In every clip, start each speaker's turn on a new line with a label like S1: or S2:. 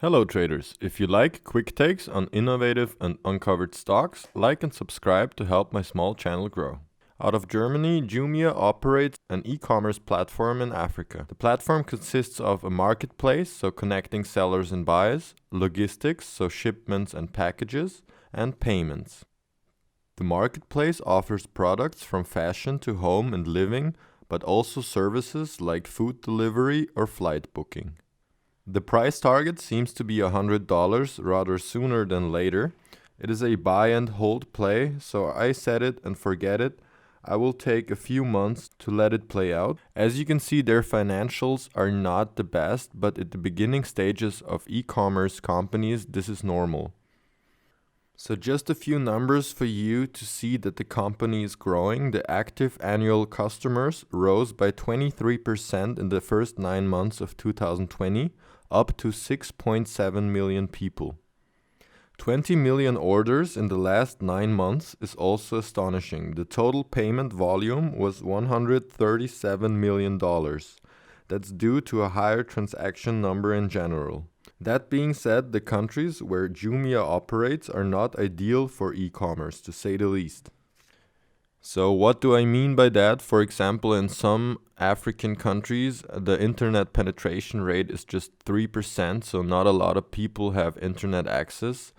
S1: Hello traders, if you like quick takes on innovative and uncovered stocks, like and subscribe to help my small channel grow. Out of Germany, Jumia operates an e-commerce platform in Africa. The platform consists of a marketplace, so connecting sellers and buyers, logistics, so shipments and packages, and payments. The marketplace offers products from fashion to home and living, but also services like food delivery or flight booking. The price target seems to be $100 rather sooner than later. It is a buy and hold play, so I set it and forget it. I will take a few months to let it play out. As you can see, their financials are not the best, but at the beginning stages of e-commerce companies, this is normal. So just a few numbers for you to see that the company is growing. The active annual customers rose by 23% in the first 9 months of 2020, up to 6.7 million people. 20 million orders in the last 9 months is also astonishing. The total payment volume was $137 million. That's due to a higher transaction number in general. That being said, the countries where Jumia operates are not ideal for e-commerce, to say the least. So what do I mean by that? For example, in some African countries, the internet penetration rate is just 3%, so not a lot of people have internet access.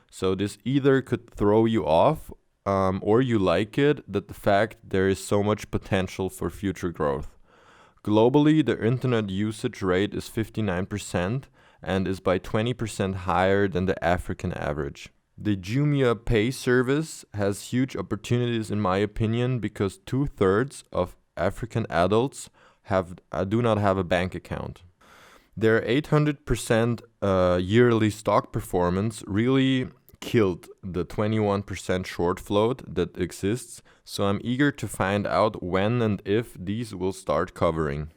S1: So this either could throw you off, or you like it, that the fact there is so much potential for future growth. Globally, the internet usage rate is 59% and is by 20% higher than the African average. The Jumia Pay service has huge opportunities in my opinion because 2/3 of African adults do not have a bank account. Their 800% yearly stock performance really killed the 21% short float that exists, so I'm eager to find out when and if these will start covering.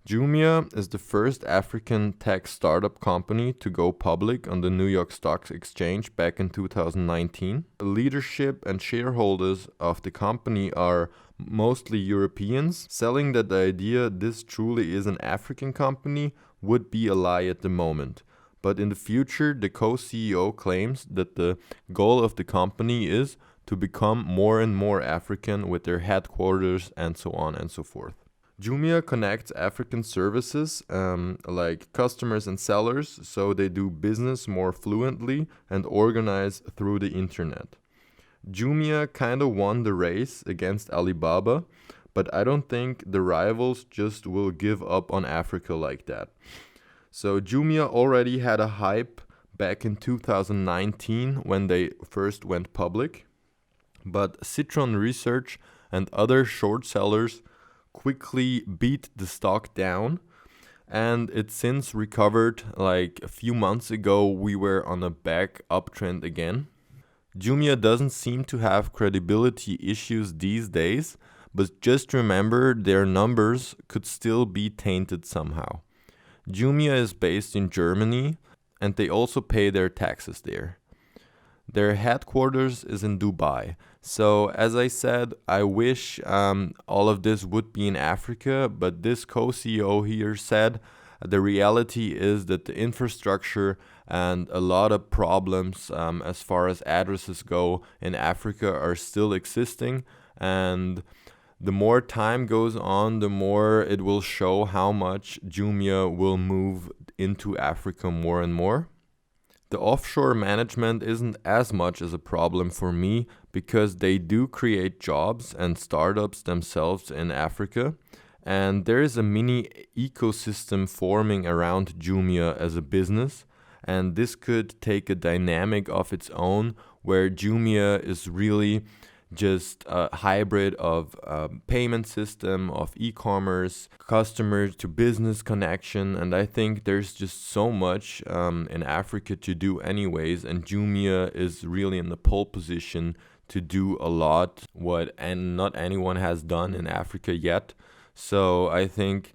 S1: Jumia is the first African tech startup company to go public on the New York Stock Exchange back in 2019. The leadership and shareholders of the company are mostly Europeans, selling that the idea this truly is an African company would be a lie at the moment. But in the future, the co-CEO claims that the goal of the company is to become more and more African with their headquarters and so on and so forth. Jumia connects African services like customers and sellers, so they do business more fluently and organize through the internet. Jumia kind of won the race against Alibaba, but I don't think the rivals just will give up on Africa like that. So Jumia already had a hype back in 2019 when they first went public, but Citron Research and other short sellers quickly beat the stock down, and it since recovered. Like a few months ago, we were on a back uptrend again. Jumia doesn't seem to have credibility issues these days, but just remember their numbers could still be tainted somehow. Jumia is based in Germany, and they also pay their taxes there. Their headquarters is in Dubai. So as I said, I wish all of this would be in Africa, but this co-CEO here said the reality is that the infrastructure and a lot of problems as far as addresses go in Africa are still existing, and the more time goes on, the more it will show how much Jumia will move into Africa more and more. The offshore management isn't as much as a problem for me because they do create jobs and startups themselves in Africa, and there is a mini ecosystem forming around Jumia as a business, and this could take a dynamic of its own where Jumia is really just a hybrid of payment system, of e-commerce, customer to business connection. And I think there's just so much in Africa to do anyways, and Jumia is really in the pole position to do a lot what and not anyone has done in Africa yet. So I think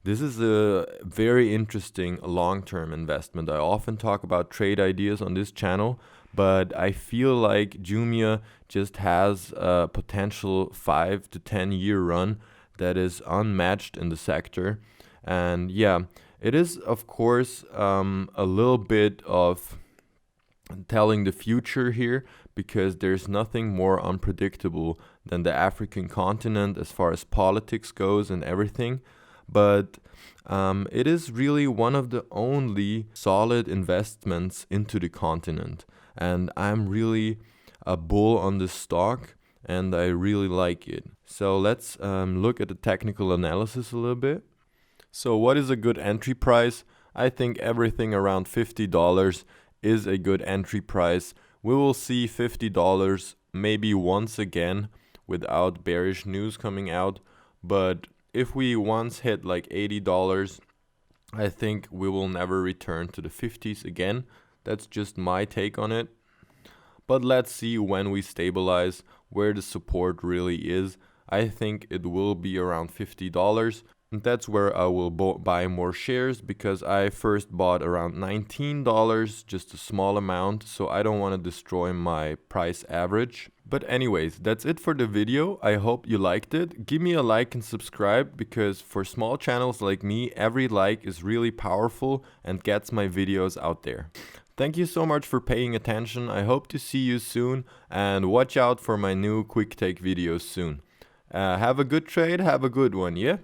S1: this is a very interesting long-term investment. I often talk about trade ideas on this channel, but I feel like Jumia just has a potential 5 to 10 year run that is unmatched in the sector. And yeah, It is, of course, a little bit of telling the future here, because there's nothing more unpredictable than the African continent as far as politics goes and everything. But it is really one of the only solid investments into the continent. And I'm really a bull on this stock, and I really like it. So let's look at the technical analysis a little bit. So what is a good entry price? I think everything around $50 is a good entry price. We will see $50 maybe once again without bearish news coming out. But if we once hit like $80, I think we will never return to the 50s again. That's just my take on it. But let's see when we stabilize where the support really is. I think it will be around $50. And that's where I will buy more shares, because I first bought around $19, just a small amount, so I don't want to destroy my price average. But anyways, that's it for the video. I hope you liked it. Give me a like and subscribe, because for small channels like me, every like is really powerful and gets my videos out there. Thank you so much for paying attention. I hope to see you soon, and watch out for my new quick take videos soon. Have a good trade, have a good one, yeah?